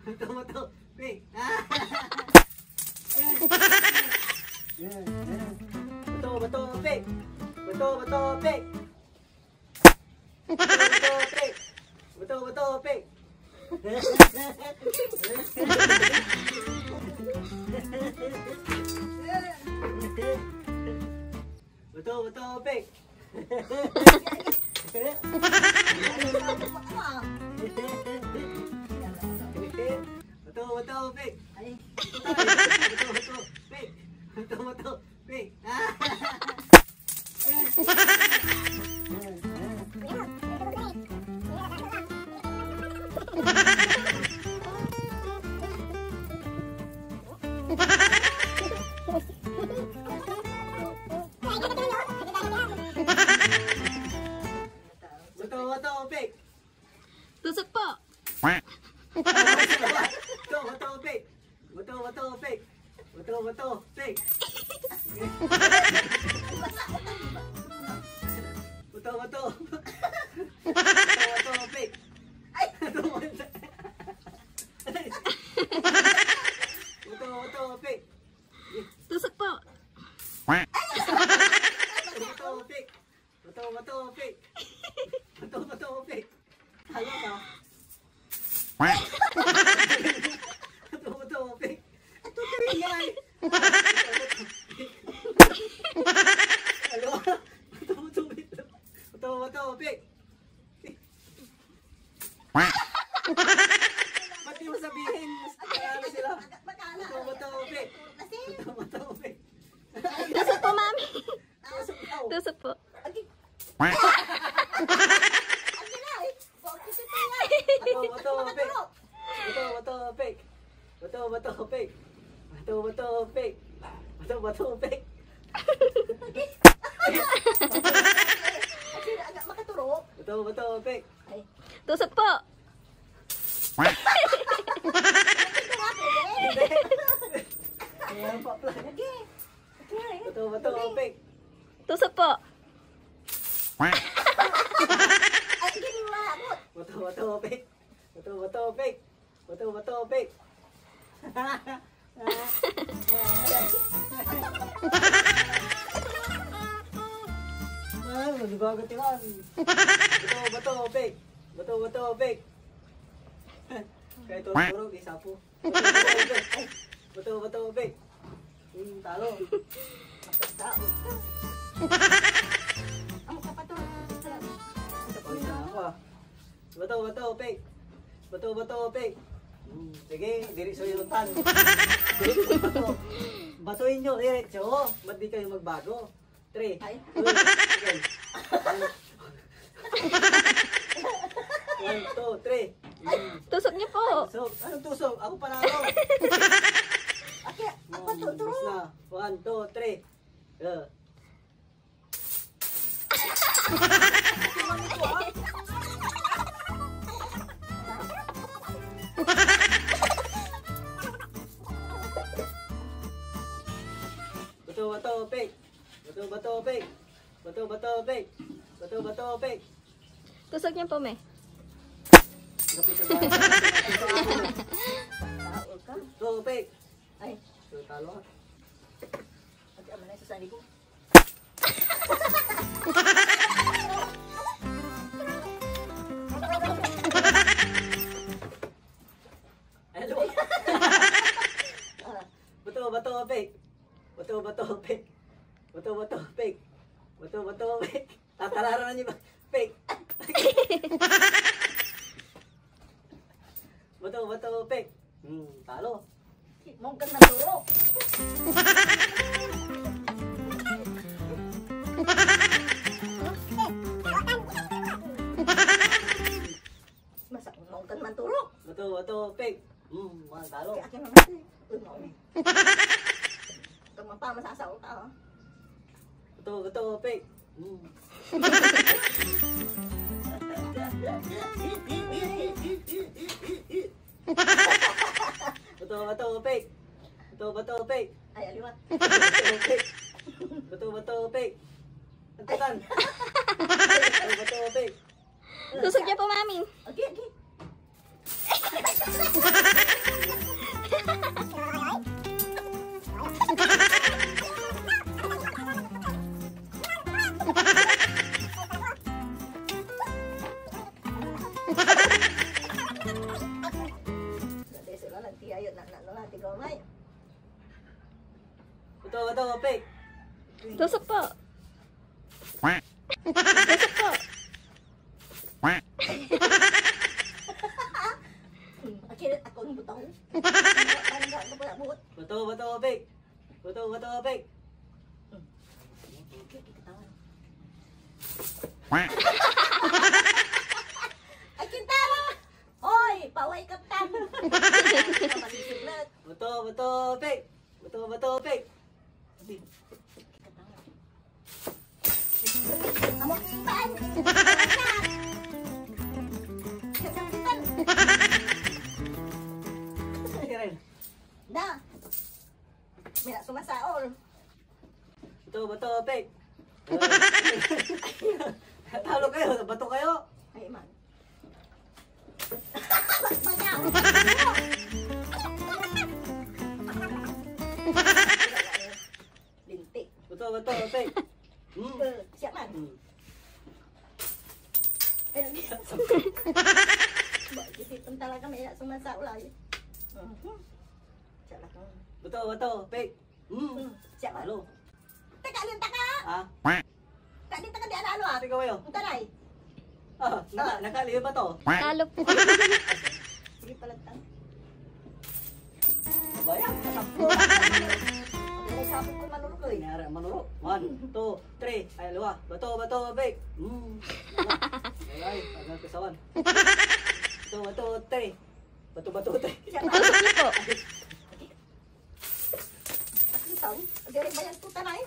Betul, Pik. Betul, Pik. Betul, Pik. Betul, Pik. Betul, Pik. Betul, Pik. Betul, Pik. Betul, Pik. Tusok po. Betul, Pik. Betul, Pik. Betul, Pik. Betul, Pik. Betul, Pik. Tusok po. Betul, Pik. Betul, Pik. Betul, Pik. Halo ka? Betul, Pik. Ito tingay. Halo? Betul, Pik. Ba't di mo sabihin? Ano sila? Betul, Pik. Betul, Pik. Tusok po, mami. Tusok daw. Tusok po. Betul, Pik. Betul, Pik. Betul, Pik. Betul, Pik. Betul, Pik. Agak makaturo. Betul, Pik. Tusok po. Ayan pa pala. Lagi. Betul, Pik. Tusok po. Ay, gini wabot. Betul, Pik. Betul, Pik. Betul, Pik. Ay, malibagat yan. Betul, Pik. Betul, Pik. Kahit turog, isa po. Betul, Pik. Talo. Tao. Ang kapaturo. Betul, Pik. Betul, Pik. Sige, diri sa yutan. Batuin nyo, diretso. Ba't di kayo magbago? 3, 2, 1, 2, 3. Tusok niyo po. Tusok. Anong tusok? Ako panalo. Ako tuturo. 1, 2, 3. Betul, Pik. Betul, Pik. Betul, Pik. Betul, Pik. Tusok niyo po, me. Kapit ka ba? Tao ka. Betul, Pik. Ay, Talo. ati aman na sa sali ko. Hello. Betul, Pik. Betul, Pik. Betul, Pik. Betul, Pik. Tatalaran niyo ba? Pik. Betul, Pik. Talo. Mong kang naturo. Masak mong kang naturo. Betul, Pik. Talo. Kaya akin naman. Kamang pa masasaw ka, ha? Betul, Pik. Betul, Pik. Betul, Pik. Ay, aliwat. Betul, Pik. Betul, Pik. Antukan. Betul, Pik. Tusok niyo po, mami. Okay. ayun na natin gamay. Bato, pek. Tusok po. Tusok po. Akilit ako ng butong. Parang gano'n po na buhot. Bato, pek. Bato, pek. Ay, kintara! Hoy, paway kaptan! Masisiglat. Bato, pek. Bato, pek. Namukitan! Kasakitan! Karen. Na! May na sumasaol. Bato, pek. Talo kayo, bato kayo. Ay, man. Banyaw! Lintik. Bato, pek. Siap man. Ayun, Bakit talaga may na sumasaol ay. Siap lang. Bato, pek. Siap man. Halo. Taka, taka! Ah, Kadi taka di ano ah. ate ko kayo. Taray. Nakaliyo ba to? Talo po. Sige palagtan. Bayan. Ay, sabi ko manurok ko eh. Nangyari ang manuro. 1, 2, 3. Ay, luwa. Bato, pek. Alay, agad kasawan. Bato, 3. Bato, 3. Siap man. Tusok niyo po. Ang taon. Ang galing ba yan tuta na eh?